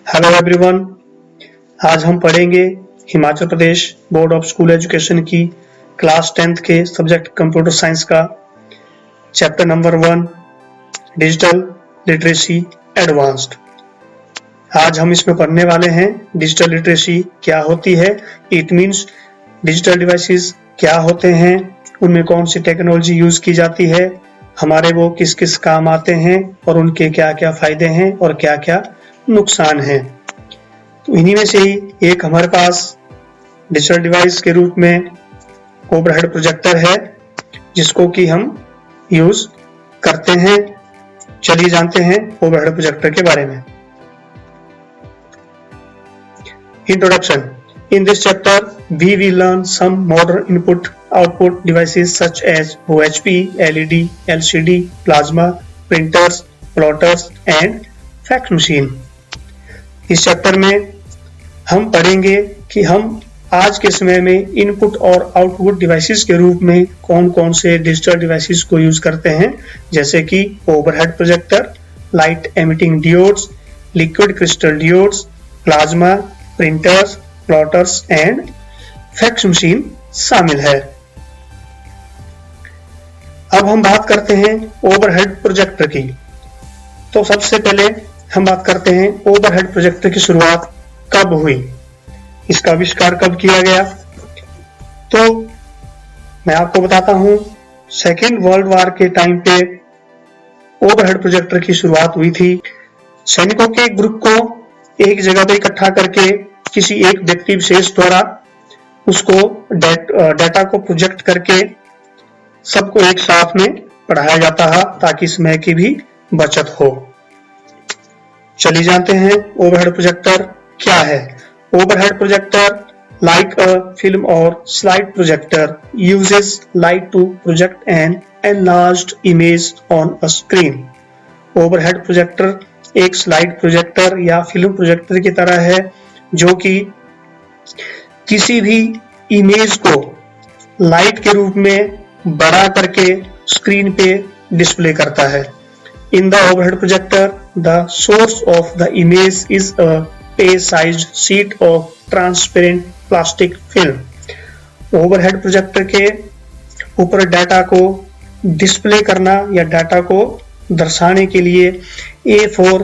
Hello everyone. आज हम पढ़ेंगे Himachal Pradesh board of school education की क्लास 10th के सब्जेक्ट कंप्यूटर साइंस का chapter number 1 digital literacy advanced. आज हम इसमें पढ़ने वाले हैं डिजिटल लिटरेसी क्या होती है, इट मीन्स डिजिटल डिवाइसेस क्या होते हैं, उनमें कौन सी टेक्नोलॉजी यूज की जाती है, हमारे वो किस किस काम आते हैं और उनके क्या क्या फायदे हैं और क्या क्या नुकसान है। तो इन्हीं में से ही एक हमारे पास डिजिटल डिवाइस के रूप में ओवरहेड प्रोजेक्टर है जिसको कि हम यूज करते हैं। चलिए जानते हैं ओवरहेड प्रोजेक्टर के बारे में। Introduction. In this chapter, we will learn some modern input-output devices such as OHP, LED, LCD, plasma, printers, plotters and fax machine। इस चैप्टर में हम पढ़ेंगे कि हम आज के समय में इनपुट और आउटपुट डिवाइसेस के रूप में कौन कौन से डिजिटल डिवाइसेस को यूज करते हैं, जैसे कि overhead projector, light emitting diodes, liquid crystal diodes, plasma, printers, plotters and fax machine शामिल है। अब हम बात करते हैं ओवरहेड प्रोजेक्टर की। तो सबसे पहले हम बात करते हैं ओवरहेड प्रोजेक्टर की शुरुआत कब हुई, इसका आविष्कार कब किया गया। तो मैं आपको बताता हूं, सेकेंड वर्ल्ड वॉर के टाइम पे ओवरहेड प्रोजेक्टर की शुरुआत हुई थी। सैनिकों के एक ग्रुप को एक जगह पे इकट्ठा करके किसी एक व्यक्ति विशेष द्वारा उसको डाटा को प्रोजेक्ट करके सबको एक साथ में पढ़ाया जाता है ताकि समय की भी बचत हो। चलिए जानते हैं ओवरहेड प्रोजेक्टर क्या है। Overhead projector like a film or slide projector uses light to project an enlarged image on a screen। Overhead projector एक स्लाइड प्रोजेक्टर या फिल्म प्रोजेक्टर की तरह है जो कि किसी भी इमेज को लाइट के रूप में बड़ा करके स्क्रीन पे डिस्प्ले करता है। In the overhead projector, the source of the image is a pay-sized sheet of transparent plastic film। Overhead projector के ऊपर डाटा को डिस्प्ले करना या डाटा को दर्शाने के लिए A4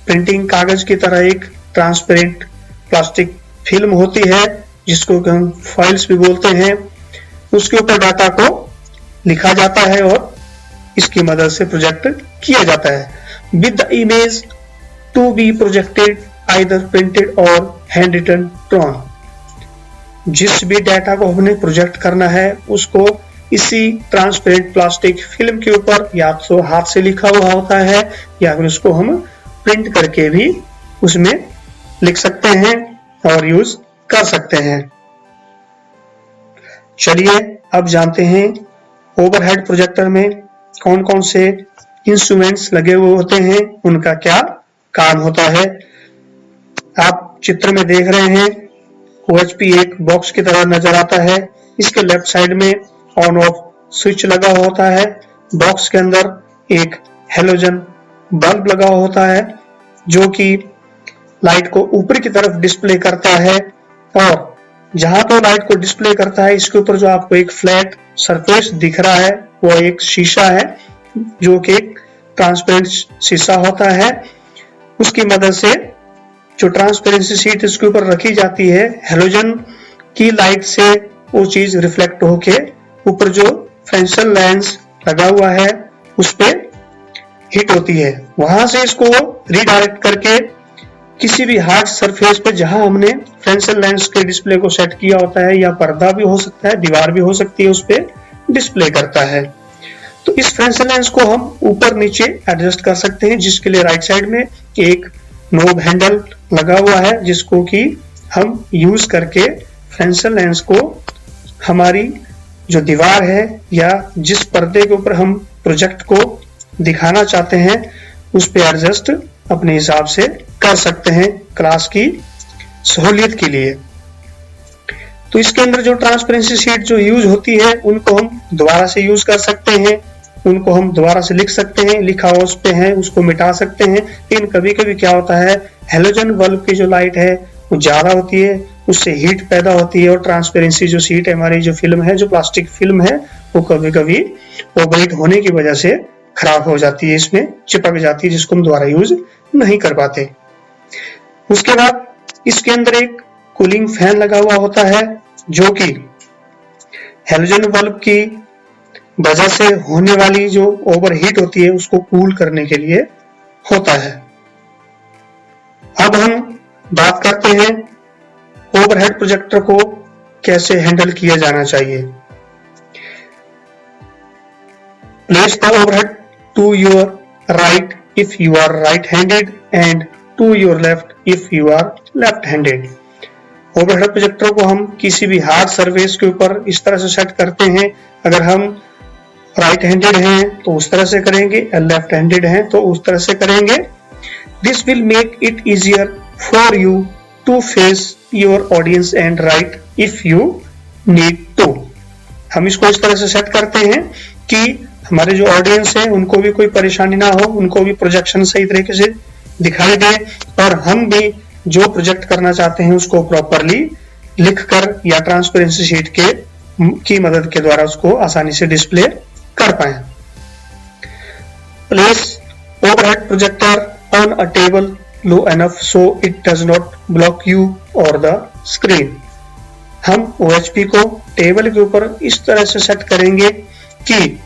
प्रिंटिंग कागज की तरह एक ट्रांसपेरेंट प्लास्टिक फिल्म होती है जिसको हम फाइल्स भी बोलते हैं। उसके ऊपर डाटा को लिखा जाता है और इसकी मदद से प्रोजेक्ट किया जाता है। With the image to be projected either printed or hand written drawn. जिस भी डाटा को हमने प्रोजेक्ट करना है उसको इसी ट्रांसपेरेंट प्लास्टिक फिल्म के ऊपर या तो हाथ से लिखा हुआ होता है या फिर उसको हम प्रिंट करके भी उसमें लिख सकते हैं और यूज कर सकते हैं। चलिए अब जानते हैं ओवरहेड प्रोजेक्टर में कौन कौन से इंस्ट्रूमेंट्स लगे हुए होते हैं, उनका क्या काम होता है। आप चित्र में देख रहे हैं OHP एक बॉक्स की तरह नजर आता है। इसके लेफ्ट साइड में ऑन ऑफ स्विच लगा होता है। बॉक्स के अंदर एक हेलोजन बल्ब लगा होता है जो कि लाइट को ऊपर की तरफ डिस्प्ले करता है और जहां तो लाइट को डिस्प्ले करता है इसके ऊपर जो आपको एक फ्लैट सरफेस दिख रहा है वो एक शीशा है जो कि एक ट्रांसपेरेंट शीशा होता है। उसकी मदद से जो ट्रांसपेरेंसी शीट इसके ऊपर रखी जाती है, हेलोजन की लाइट से वो चीज रिफ्लेक्ट होके ऊपर जो फ्रेंसल लेंस लगा हुआ है उस पे हिट होती है। वहां से इसको रीडायरेक्ट करके किसी भी हार्ड सरफेस पे जहां हमने फ्रेंसल लेंस के डिस्प्ले को सेट किया होता है, या पर्दा भी हो सकता है, दीवार भी हो सकती है, उस पे डिस्प्ले करता है। तो इस फ्रेंसल लेंस को हम ऊपर नीचे एडजस्ट कर सकते हैं जिसके लिए राइट साइड में एक नोब हैंडल लगा हुआ है जिसको कि हम यूज करके फ्रेंसल लेंस को हमारी जो दीवार है या जिस पर्दे के ऊपर हम प्रोजेक्ट को दिखाना चाहते हैं उस पे एडजस्ट अपने हिसाब से कर सकते हैं क्लास की सहूलियत के लिए। तो इसके अंदर जो ट्रांसपेरेंसी शीट जो यूज होती है उनको हम दोबारा से यूज कर सकते हैं उनको हम दोबारा से लिख सकते हैं, लिखा हुआ उस पे है उसको मिटा सकते हैं। लेकिन कभी कभी क्या होता है, हेलोजन बल्ब की जो लाइट है वो ज्यादा होती है, उससे हीट पैदा होती है और ट्रांसपेरेंसी जो शीट है, हमारी जो फिल्म है, जो प्लास्टिक फिल्म है, वो कभी कभी ओवरहीट होने की वजह से खराब हो जाती है, इसमें चिपक जाती है, जिसको हम दोबारा यूज नहीं कर पाते। उसके बाद इसके अंदर एक कूलिंग फैन लगा हुआ होता है, जो कि हेलोजन बल्ब की वजह से होने वाली जो ओवरहीट होती है उसको कूल करने के लिए होता है। अब हम बात करते हैं ओवरहेड प्रोजेक्टर को कैसे हैंडल किया जाना चाहिए। Place the overhead to your right if you are right-handed and to your left if you are left-handed। Overhead projector को हम किसी भी हार्ड सरफेस के ऊपर इस तरह से सेट करते हैं। अगर हम राइट हैंडेड हैं तो उस तरह से करेंगे, लेफ्ट हैंडेड हैं तो उस तरह से करेंगे। This will make it easier for you to face your audience and write if you need to. हम इसको इस तरह से सेट करते हैं कि हमारे जो ऑडियंस है उनको भी कोई परेशानी ना हो, उनको भी प्रोजेक्शन सही तरीके से दिखाई दे और हम भी जो प्रोजेक्ट करना चाहते हैं उसको प्रॉपरली लिखकर या ट्रांसपेरेंसी शीट की मदद के द्वारा उसको आसानी से डिस्प्ले कर पाए। Place overhead projector on a table low enough so it does not block you और द स्क्रीन। हम OHP को टेबल के ऊपर इस तरह से सेट करेंगे कि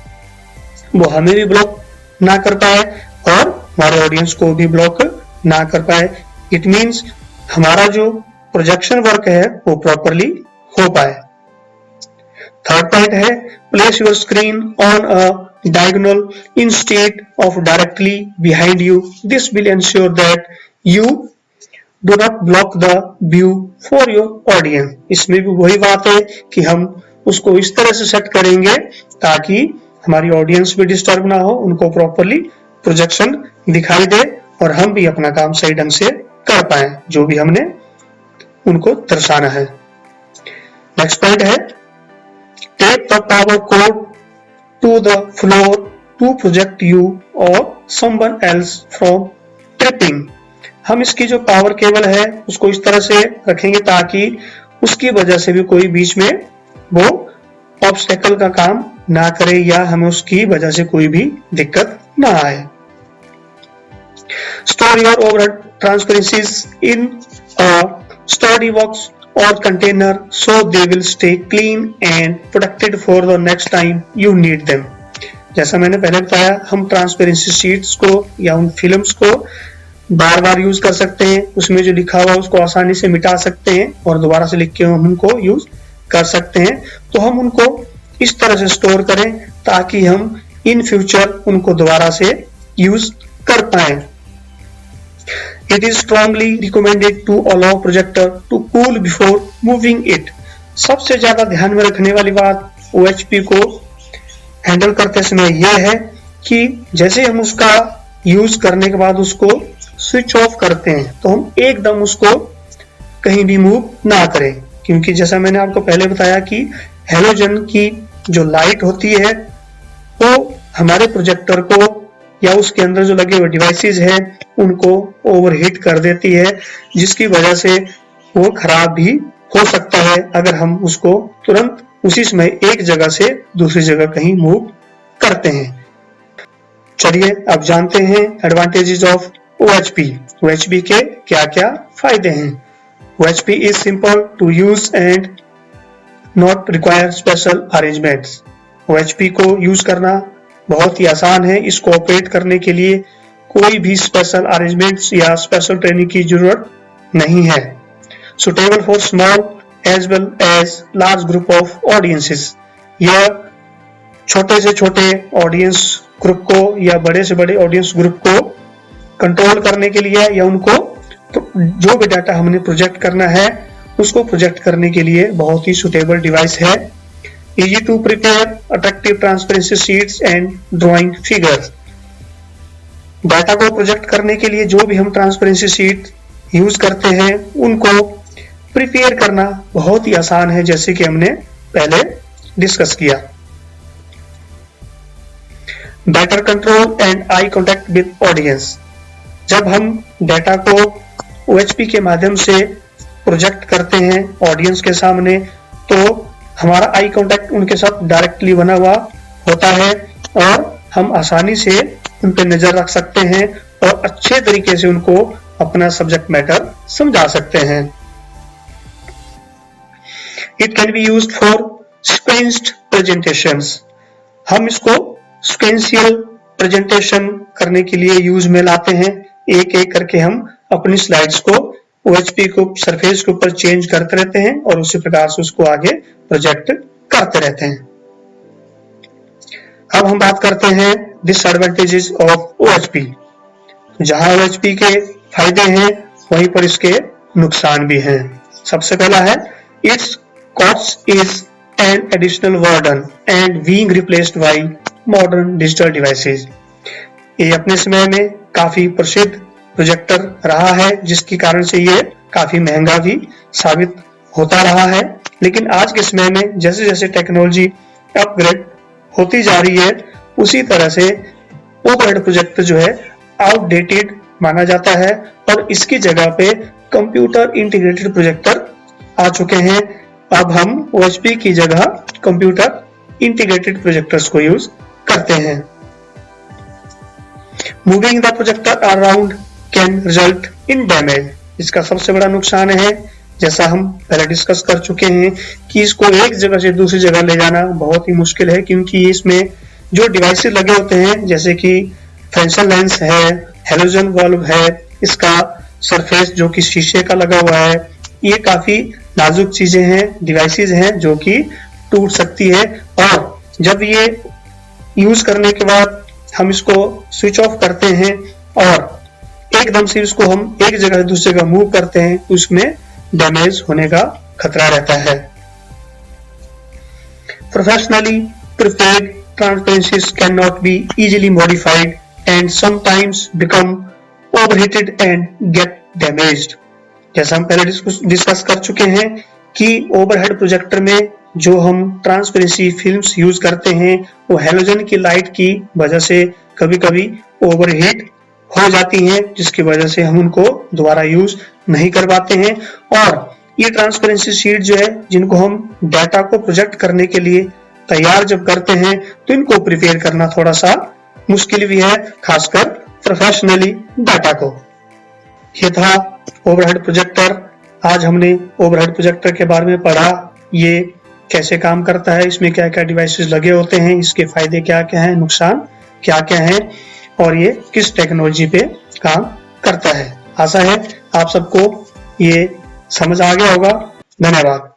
वो हमें भी ब्लॉक ना कर पाए और हमारे ऑडियंस को भी ब्लॉक ना कर पाए। इट मींस हमारा जो प्रोजेक्शन वर्क है वो प्रॉपरली हो पाए। थर्ड पॉइंट है place your screen on a diagonal instead of directly behind you. This will ensure that you do not block the view for your audience. इसमें भी वही बात है कि हम उसको इस तरह से सेट करेंगे ताकि हमारी ऑडियंस भी डिस्टर्ब ना हो, उनको प्रॉपरली प्रोजेक्शन दिखाई दे और हम भी अपना काम सही ढंग से कर पाए जो भी हमने उनको दर्शाना है। नेक्स्ट पॉइंट है tape the power cord to the floor to project you or someone else from tripping. हम इसकी जो पावर केबल है उसको इस तरह से रखेंगे ताकि उसकी वजह से भी कोई बीच में वो ऑब्स्टेकल का काम ना करे या हमें उसकी वजह से कोई भी दिक्कत ना आए। Store your overhead transparencies in a sturdy box or container so they will stay clean and protected for the next time you need them। जैसा मैंने पहले बताया, हम ट्रांसपेरेंसी शीट्स को या उन फिल्म्स को बार बार यूज कर सकते हैं, उसमें जो लिखा हुआ उसको आसानी से मिटा सकते हैं और दोबारा से लिख के हम उनको यूज कर सकते हैं। तो हम उनको इस तरह से स्टोर करें ताकि हम इन फ्यूचर उनको दोबारा से यूज कर पाए। It is strongly recommended to allow projector to cool before moving it। सबसे ज्यादा ध्यान में रखने वाली बात OHP को हैंडल करते समय यह है कि जैसे हम उसका यूज करने के बाद उसको स्विच ऑफ करते हैं तो हम एकदम उसको कहीं भी मूव ना करें, क्योंकि जैसा मैंने आपको पहले बताया कि हेलोजन की जो लाइट होती है वो हमारे प्रोजेक्टर को या उसके अंदर जो लगे हुए डिवाइसेस हैं उनको ओवरहीट कर देती है, जिसकी वजह से वो खराब भी हो सकता है अगर हम उसको तुरंत उसी समय एक जगह से दूसरी जगह कहीं मूव करते हैं। चलिए अब जानते हैं एडवांटेजेस ऑफ OHP। OHP के क्या क्या फायदे हैं। OHP is simple to use and not require special arrangements। OHP को यूज करना बहुत ही आसान है, इसको ऑपरेट करने के लिए कोई भी स्पेशल अरेंजमेंट्स या स्पेशल ट्रेनिंग की जरूरत नहीं है। Suitable for small as well as large group of audiences. यह छोटे से छोटे ऑडियंस ग्रुप को या बड़े से बड़े ऑडियंस ग्रुप को कंट्रोल करने के लिए या उनको तो जो भी डाटा हमने प्रोजेक्ट करना है उसको प्रोजेक्ट करने के लिए बहुत ही सुटेबल डिवाइस है। Easy to prepare attractive transparency sheets and drawing figures. Data को प्रोजेक्ट करने के लिए जो भी हम ट्रांसपेरेंसी शीट यूज करते हैं उनको प्रिपेयर करना बहुत ही आसान है, जैसे कि हमने पहले डिस्कस किया। Better control and eye contact with audience. जब हम डाटा को OHP के माध्यम से प्रोजेक्ट करते हैं ऑडियंस के सामने, तो हमारा आई कॉन्टेक्ट उनके साथ डायरेक्टली बना हुआ होता है और हम आसानी से उन पर नजर रख सकते हैं और अच्छे तरीके से उनको अपना सब्जेक्ट मैटर समझा सकते हैं। It can be used for sequenced presentations. हम इसको सीक्वेंशियल प्रेजेंटेशन करने के लिए यूज में लाते हैं। एक एक करके हम अपनी स्लाइड्स को OHP को सरफेस के ऊपर चेंज करते रहते हैं और उसी प्रकार से उसको आगे प्रोजेक्ट करते रहते हैं। अब हम बात करते हैं डिसएडवांटेजेस ऑफ OHP। जहां OHP के फायदे हैं वहीं पर इसके नुकसान भी हैं। सबसे पहला है it's cost is an additional burden and being replaced by modern digital devices. ये अपने समय में काफी प्रसिद्ध प्रोजेक्टर रहा है, जिसके कारण से ये काफी महंगा भी साबित होता रहा है। लेकिन आज के समय में जैसे जैसे टेक्नोलॉजी अपग्रेड होती जा रही है, उसी तरह से ओवरहेड प्रोजेक्टर जो है आउटडेटेड माना जाता है और इसकी जगह पे कंप्यूटर इंटीग्रेटेड प्रोजेक्टर आ चुके हैं। अब हम OHP की जगह कंप्यूटर इंटीग्रेटेड प्रोजेक्टर्स को यूज करते हैं। Moving the projector around can result in damage. इसका सबसे बड़ा नुकसान है, जैसा हम पहले डिस्कस कर चुके हैं, कि इसको एक जगह से दूसरी जगह ले जाना बहुत ही मुश्किल है, क्योंकि इसमें जो डिवाइसेस लगे होते हैं जैसे कि फ्रेंसन लेंस है, हेलोजन बल्ब है, इसका सरफेस जो कि शीशे का लगा हुआ है, ये काफी नाजुक चीजें हैं, डिवाइसेस हैं जो कि टूट सकती है। और जब ये यूज करने के बाद हम इसको स्विच ऑफ करते हैं और एकदम से इसको हम एक जगह से दूसरी जगह मूव करते हैं, तो उसमें डैमेज होने का खतरा रहता है। Professionally prepared transparencies can not be easily modified and sometimes become overheated and get damaged. जैसा हम पहले डिस्कस कर चुके हैं कि ओवरहेड प्रोजेक्टर में जो हम ट्रांसपेरेंसी फिल्म्स यूज करते हैं वो हैलोजन की लाइट की वजह से कभी कभी ओवरहीट हो जाती हैं, जिसकी वजह से हम उनको दोबारा यूज नहीं कर पाते हैं। और ये ट्रांसपेरेंसी शीट जो है, जिनको हम डाटा को प्रोजेक्ट करने के लिए तैयार जब करते हैं, तो इनको प्रिपेयर करना थोड़ा सा मुश्किल भी है, खासकर प्रोफेशनली डाटा को। ये था ओवरहेड प्रोजेक्टर। आज हमने ओवरहेड प्रोजेक्टर के बारे में पढ़ा, ये कैसे काम करता है, इसमें क्या क्या डिवाइसेस लगे होते हैं, इसके फायदे क्या क्या हैं, नुकसान क्या क्या हैं और ये किस टेक्नोलॉजी पे काम करता है। आशा है आप सबको ये समझ आ गया होगा। धन्यवाद।